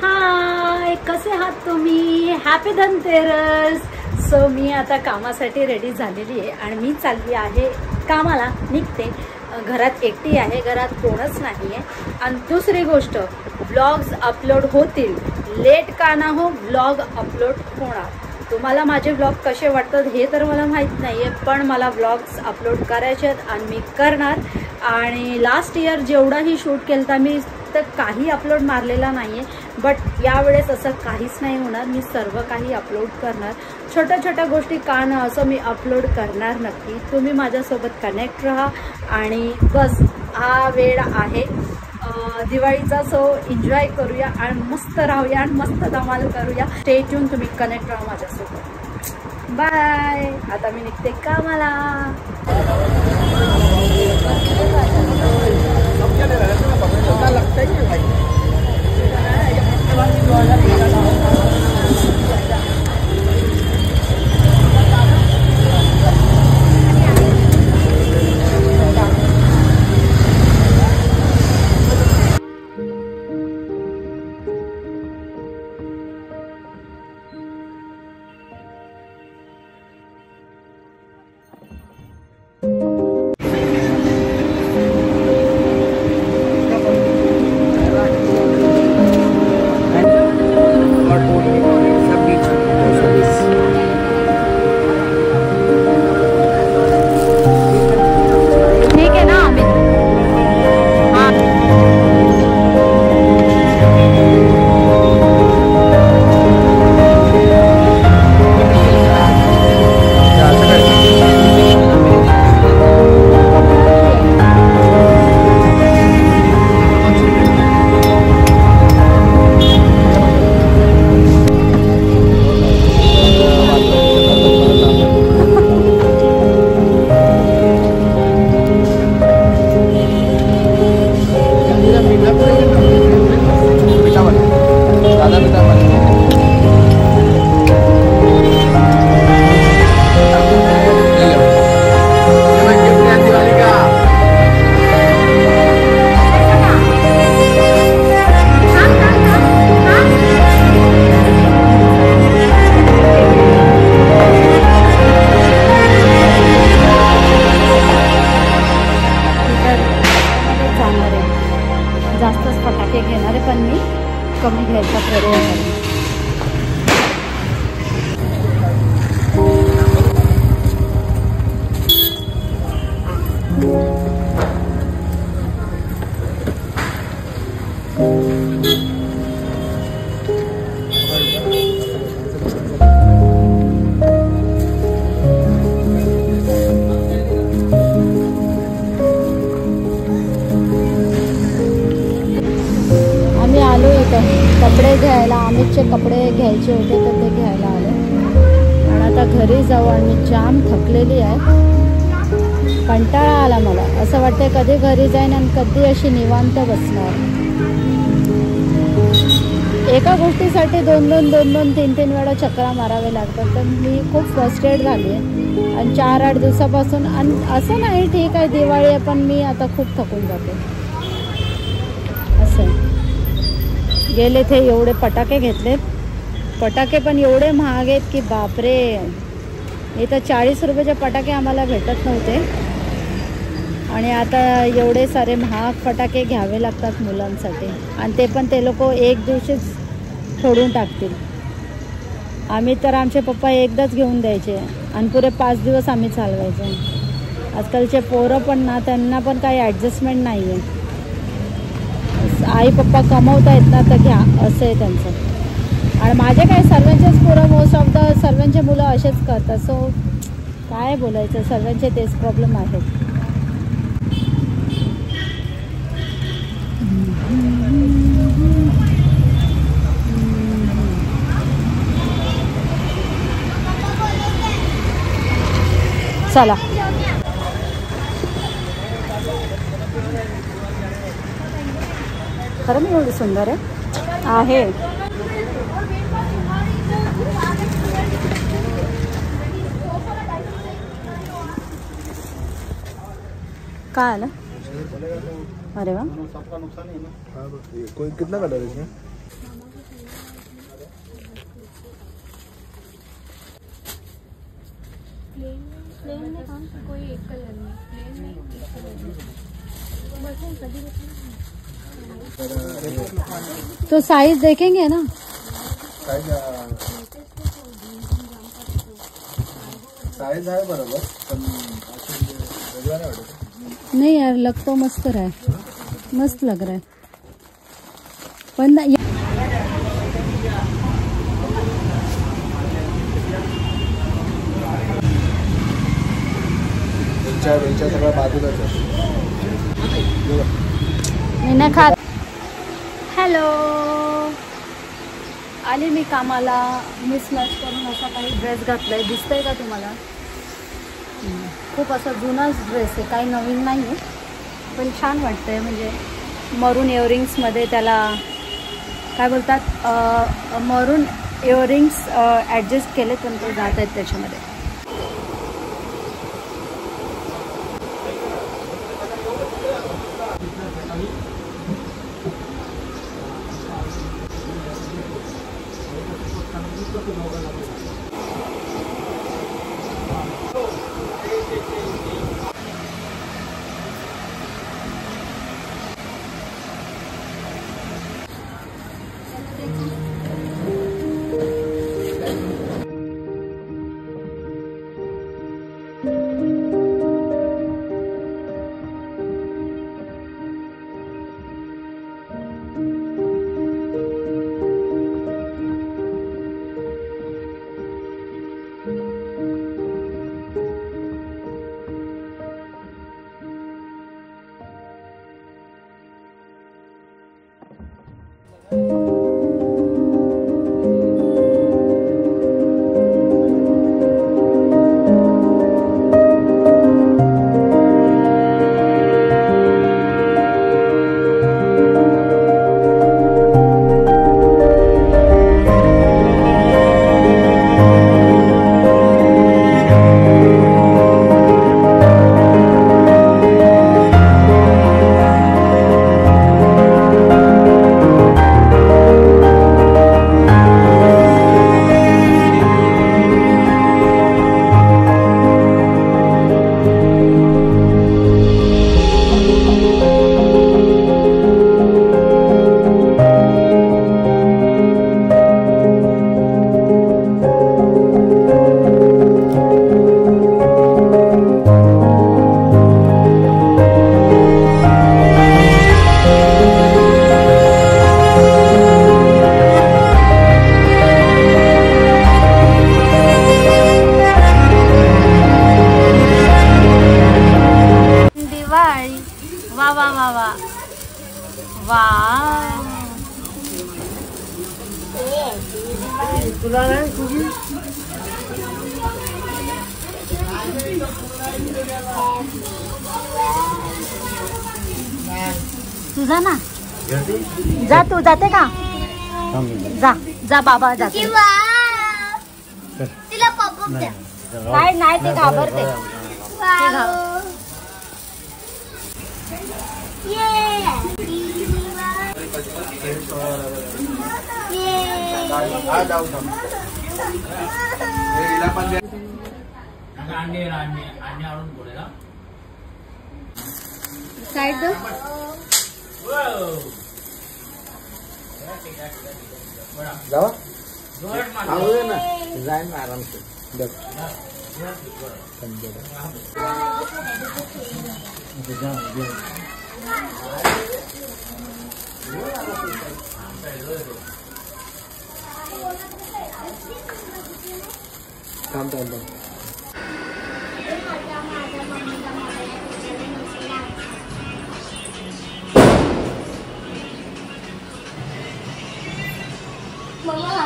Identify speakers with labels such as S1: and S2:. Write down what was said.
S1: हाय, कसे आहात तुम्ही? हॅपी धनतेरस. सो मी आता कामासाठी रेडी झालेली आहे आणि मी चालली आहे कामाला, निघते. घरात एकटी आहे, घरात कोणच नाही आहे. आणि दुसरी गोष्ट, व्लॉग्स अपलोड होतील, लेट का ना हो, व्लॉग अपलोड होणार. तुम्हाला माझे व्लॉग कसे वाटतात हे तर मला माहीत नाही आहे, पण मला व्लॉग्स अपलोड करायचे आहेत आणि मी करणार. आणि लास्ट इयर जेवढाही शूट केलं तर मी तर काही अपलोड मारलेला नाही आहे, बट यावेळेस असं काहीच नाही होणार. मी सर्व काही अपलोड करणार. छोट्या छोट्या गोष्टी का ना असं मी अपलोड करणार नक्की. तुम्ही माझ्यासोबत कनेक्ट राहा आणि बस हा वेळ आहे दिवाळीचा. सो एन्जॉय करूया आणि मस्त राहूया आणि मस्त धमाल करूया. स्टे ट्यून, तुम्ही कनेक्ट राहा माझ्यासोबत. बाय. आता मी निघते कामाला. जास्तच फटाके घेणारे, पण मी कमी घ्यायचा प्रयत्न करेन. कपडे घ्यायला, अमितचे कपडे घ्यायचे होते तर ते घ्यायला आले. आणि आता घरी जाऊ. आणि मी जाम थकलेली आहे, कंटाळा आला मला. असं वाटतं कधी घरी जाईन आणि कधी अशी निवांत बसणार. एका गोष्टीसाठी दोन दोन 3 वेळा चक्रा मारावे लागतात. तर मी खूप फ्रस्ट्रेट झाली आहे आणि 4-8 दिवसापासून. आणि असं नाही, ठीक आहे दिवाळी आहे, पण मी आता खूप थकून जाते. असं गेले ते एवढे पटाके घेतले, पटाके पण एवढे महाग आहेत की बापरे. इथं 40 रुपयाचे पटाके आम्हाला भेटत नव्हते आणि आता एवढे सारे महाग फटाके घ्यावे लागतात मुलांसाठी. आणि ते पण ते लोक एक दिवशीच फोडून टाकतील. आम्ही तर आमचे पप्पा एकदाच घेऊन द्यायचे आणि पुरे 5 दिवस आम्ही चालवायचे. आजकालचे पोरं पण ना, त्यांना पण काही ॲडजस्टमेंट नाही आहे. आई पप्पा कमवत आहेत ना, तर घ्या असं आहे त्यांचं. आणि माझे काय, सर्वांचेच पोरं, मोस्ट ऑफ द सर्वांचे मुलं असेच करतात. सो काय बोलायचं, सर्वांचे तेच प्रॉब्लेम आहेत. चला. खरं मी एवढी सुंदर आहे. काय आलं? अरे वाह,
S2: कोई कितना कलर है इसमें?
S1: कोई एक कलर में प्लेन में एक कलर में। तो साइज देखेंगे ना?
S2: साइज आहे बरोबर पण
S1: नहीं यार, लग तो मस्त रहा है, मस्त लग रहा है पण
S2: सगळं बाजूलाच आहे.
S1: मी नाही खात. हॅलो, आली मी कामाला. मिसमॅच करून असा काही ड्रेस घातलाय, दिसतंय का तुम्हाला? खूप असा जुनाच ड्रेस आहे, काही नवीन नाही आहे, पण छान वाटतंय. म्हणजे मरून इयरिंग्समध्ये त्याला काय बोलतात, मरून इयरिंग्स ॲडजस्ट केले पण ते जात आहेत त्याच्यामध्ये. तुझा ना, जा तू, जाते का? जा जा, बाबा जाते. काय नाही, ते घाबरते. साइड दो.
S2: जावा ना, जाए ना आराम से.
S3: मम्मा